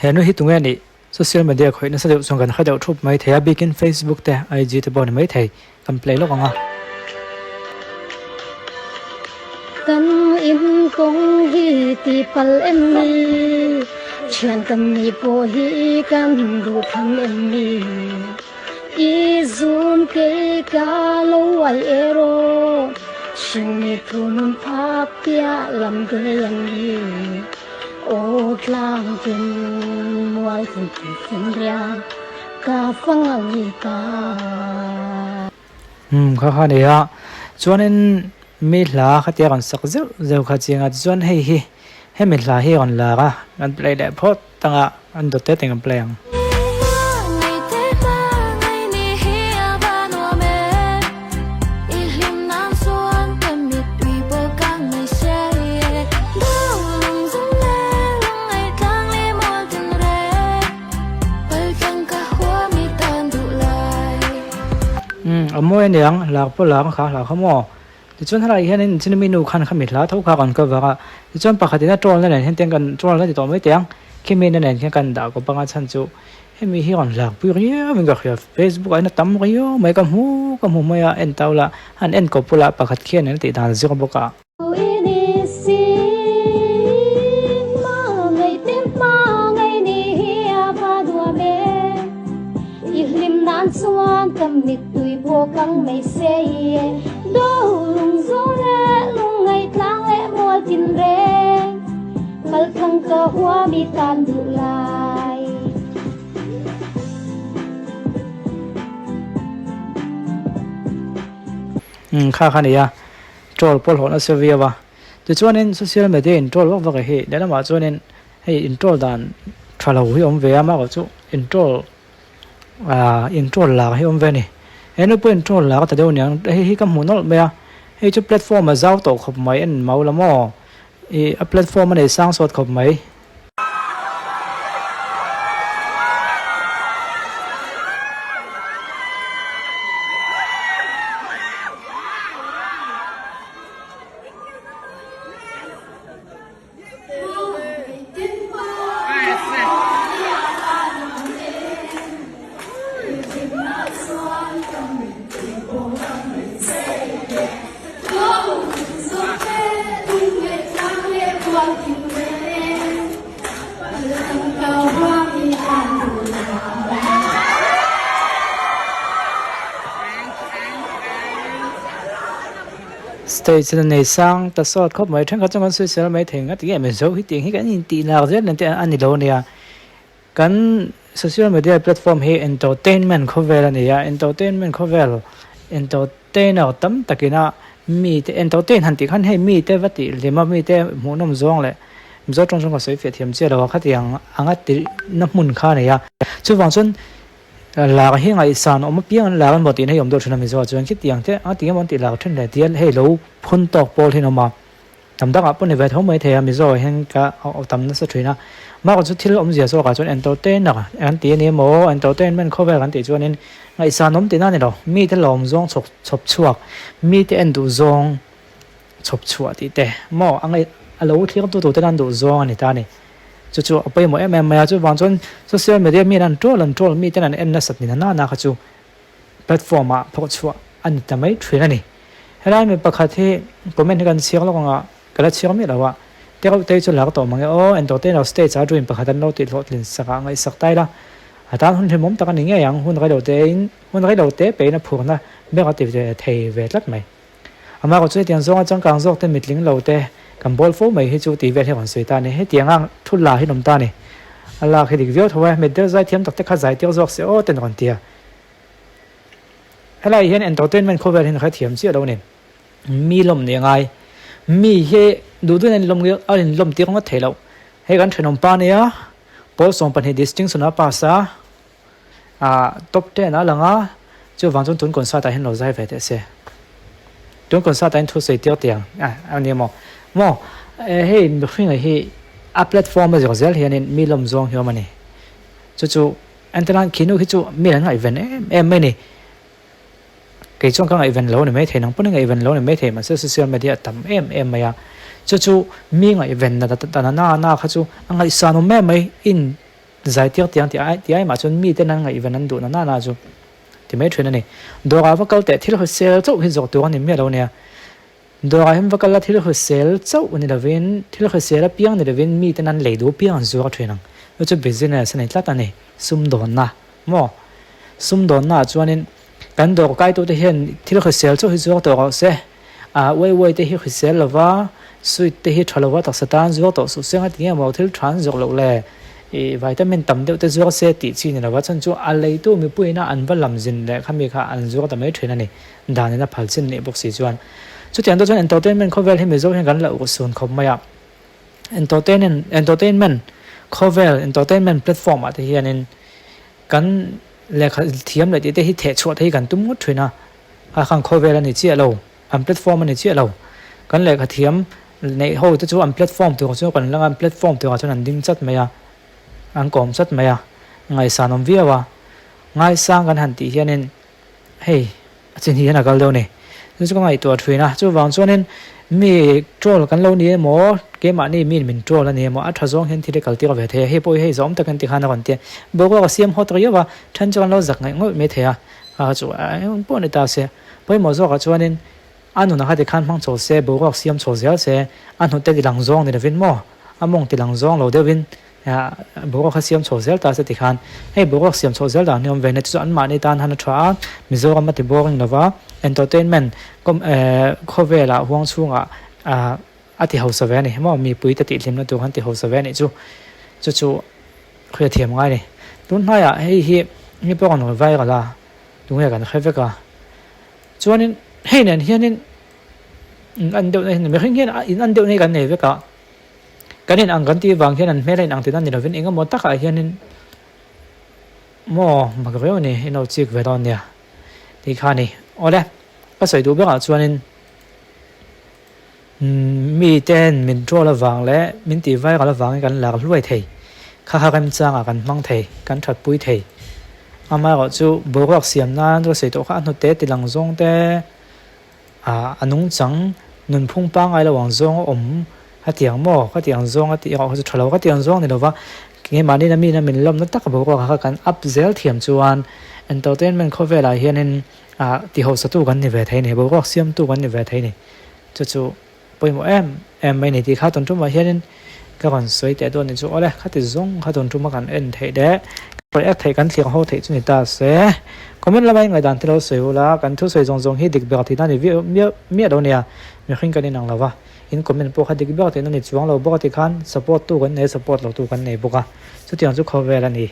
he no hi tunga ni social media khoi na sa deu song kan kha deu thup mai thea bikin Facebook te IG te bon mai thei kam play lo anga kan in kong hi ti pal em ni chian kan ni po hi kan du tham em ni i zoom ke ka lo ai ero shin ni thunun pha pia lam ge yang ni o tlang tin mual tin tin ria ka phang ai ka kha kha ne ya chuanin mi hla khatia kan sak zeu zeu kha chinga chuan hei hi he mi hla hi on la ga an play le phot tanga an do te teng play ang moi niang lak po lak kha la khamo ti chon hala hianin chinmi nu khan khamit la tho kha kan ka wa ti chon pakhatina trol na nen hen teng kan trol na ti to mai tiang khimi na nen kan da ko panga chan chu hemi hi on lak pu ri min ga khia Facebook ai na tam ri yo mai kam hu mai a en taula han en ko pula pakhat khian ne ti dan zir boka suan tam nit tui po kang mai se ye do lung zo le lung ngai tlang le mol tin re mal khang ka hua mi tan du lai kha kha ne ya troll pol hona sevia wa ti chuanin social media in troll wa ka he dena ma chuanin hei in troll dan thala hui om ve ma ko chu in troll in troll la hi om ve ni enu po in troll la ta deu nyang hi kam hunol me a hi chu platform ma zau to khop mai en mau la mo a platform ma nei sang sot khop mai stage nei sang ta sot khop mai thang ka chang social mai theng at ge me zo hi ting hi kan in ti la je nan te ani lo nia kan social media platform he entertainment khovel ania entertainment khovel entertainer tam takina mi te entertain han ti khan he mi te vati lema mi te munom zong le zo tong tong ka sei fe thiam che lo kha tiang anga ti na mun kha ne ya chu wang chun la hi ngai san om piang la ban botin he yom do thuna mi zo chuan ki tiang te a tiang mon ti la thun le tian he lo phun tok pol hin ma tam da ka pon ne ve thom mai the mi zo hen ka au tam na sa thina ma ko chu thil om zia zo ka chuan entertainer an ti ne mo entertainment khovel kan ti chuan in ngai san om ti na ne lo mi te lom zong chop chuak mi te en du zong chop chuak ti te mo angai alo thlir tu te nan du zong ani ta ni chu apai mo em ma chu wang chon social media mi nan troll mi ten an en na sat ni na kha chu platform ma pho chu an ta mai thina ni helai me pakha the comment kan siang lo nga kala chiang mi lawa te ko te chu la to mangi o entertainer stage a dream pakha tan lo ti lot lin saka ngai sak tai la atan hun mom ta kan nge yang hun gai lo te pe na phur na be ka ti thei ve lat mai ama ko chu tiang zonga chang kang zok te mitling lo te kam bol fo mai hi chu ti ve he kon soi ta ne he tianga thul la hi nom ta ne ala khi dik vio thowa me der zai thiam tak te kha zai tir zok se o ten kon tia helai hian entertainment cover hin kha thiam chi lo ne mi lom ne ngai mi he du du nen lom ge alin lom ti ko thelo he kan thenom pa ne ya pol som pan he distinction a pa sa top 10 a langa chu wang chon tun kon sa ta hin lo zai ve te se tun kon sa ta in thu sei tir tiang ani mo hey mi khing hi a platform zo zel hianin mi lom zong hiom ani chu antalan khinu hi chu mi lan ngai ven em mai ni ke chong ka ngai ven lo ni mai the nang pun ngai ven lo ni mai the ma social media tam em maya chu mi ngai ven na ta na kha chu angai sanu me mai in giải tiếc tiếng thì ai mà chun mi tên năng ngày vẫn ăn đủ nó na chu thì mấy chuyện này đồ gà vắt câu tệ thì nó sale chỗ hiện dọcตัวนี่มีđâu nè đồ gà hem vắt câu là thì nó sale chỗนี่là viên thì nó sale là piangนี่là viên mi tên năng lấy đồ piang rồi chuyện năng nó cho business này lát này sum đòn na mò sum đòn na cho nênกันดอกไก่ตัวที่เห็นที่เราเคยเซลช่วยตัวตัวเสียไว้ที่เคยเซลว่าสุดที่ทะเลว่าตักสตาร์ตัวสุดเสียงที่เนี่ยมองที่ทรานส์จกเลยวิตามินต่ำเดียวแต่ตัวเสียติดชีนี่แหละว่าฉันจู่อะไรตัวมีปุ่ยน่าอันว่าลำจินเลยข้ามีค่าอันตัวแต่ไม่ถึงนั่นนี่ด่านนี่น่าพัลจินนี่บุกสีจวนจุดที่อันตัวจวนเอนเตอร์เทนเมนต์เขาเวลให้มีโซ่ให้กันแล้วก็ส่วนเขาไม่อยากเอนเตอร์เทนเมนต์เขาเวลเอนเตอร์เทนเมนต์แพลตฟอร์มที่เฮียนี่กันเลยเทียมเลยที่ที่เทชวดให้กันตุ้มงดช่วยนะข้างโคเวลนี่เชี่ยเราอันแพลตฟอร์มมันนี่เชี่ยเรากันเลยเทียมในห้องที่จะอันแพลตฟอร์มตัวเขาช่วยกันแล้วอันแพลตฟอร์มตัวเขาช่วยนั้นดิ้งชัดไหมอ่ะอันกลมชัดไหมอ่ะไงสารนมเวียวะไงสร้างกันหันตีเฮียนี่เฮ้ยจริงที่นั่นก็เร็วนี่จู่ก็ไงตัวช่วยนะจู่วางส่วนนี้มีโจลกันเราเนี่ยหมอเกมอันนี้มีโจลเนี่ยหมออัฐซองเห็นที่ได้กัลติกับเวทีให้ป่วยให้ซ้อมแต่กันที่ขนาดกันเตี้ยบอกว่าเสียมหัวตะเกียบว่าฉันจะกันเราจักไงงดไม่เทียจู่ป่วยในตาเสียป่วยหมอซ้อกับส่วนนี้อันนู้นนะคะที่ขันพังโจเสียบอกว่าเสียมโจเสียเสียอันนู้นแต่ที่หลังซองเนี่ยวินหมออันมองที่หลังซองเราเดวินบอกว่าเสียมโจเสียตาเสียที่ขันให้บอกว่าเสียมโจเสียตาเนี่ยเวนจู่อันมาในตานฮันทรามิโซกันมาที่บอกนะว่าเอนเตอร์เทนเมนต์ก็ข้อเวลาห่วงช่วงที่เฮาส์เวนี่มั่งมีปุ๋ยตัดติดเลี้ยงตัวขันที่เฮาส์เวนี่จู่เคยเทียมง่ายนี่ตุนให้ให้พวกเราไว้กันละตุนให้กันแค่เวกันจวนนี้ให้เนี่ยเฮียนี่อันเดียวนี่ไม่ค่อยเงี้ยอันเดียวนี่กันเนี่ยเวกันนี่อังกันที่วางเฮียนั่นไม่ได้อังที่นั่นนี่เราเป็นเองก็หมดตักเฮียนี่มั่งมันก็เรื่องนี่เราจีกเวตอนเนี่ยที่ข้านี่โอ้เด้ก็ใส่ดูเวกันจวนนี้มีเต้นมินโจละวังและมินตีไว้กันละวังกันหลักรวยเทข้ากันจ้างกันมั่งเทกันถัดปุ้ยเทอามาก็จู่บอกว่าเสียมนั้นก็เสียตัวข้านุเตติหลังซงเตอันนุ่งจังนุนพุ่งปังไอละวังซงฮัตเตียงหม้อฮัตเตียงซงฮัตเตียงเขาจะทะเลาะฮัตเตียงซงนี่เราว่าเงี้ยมานี่นะมีนะมินลมนั่นตักบอกว่าข้ากันอัพเซลเทียมจวนเอนเตอร์เทนเมนต์เขาเวลาเฮียนินที่เขาสตูกันในเวทีนี่บอกว่าเสียมตู้กันในเวทีนี่จู่ไปหมดไม่ในที่ข้าตอนทุ่มมาเฮียนินก็ก่อนสวยแต่ตัวนี้จู่อะไรข้าติดซงข้าตอนทุ่มมากันเอ็นเทเดะไปแอคไทยกันเสียงเขาเทจุนิตาเสคอมเมนต์ละไม่ไงดันที่เราสวยละกันทุกสวยจงให้เด็กเบลที่นั่นนี่มีเราเนี่ยมีขึ้นกันในหนังเราว่าอินคอมเมนต์พวกเด็กเบลที่นั่นนี่จวงเราบอกที่ขันสปอร์ตตู้กันในสปอร์ตเราตู้กันในบุกะสุดที่อันจุกเขาเวลานี่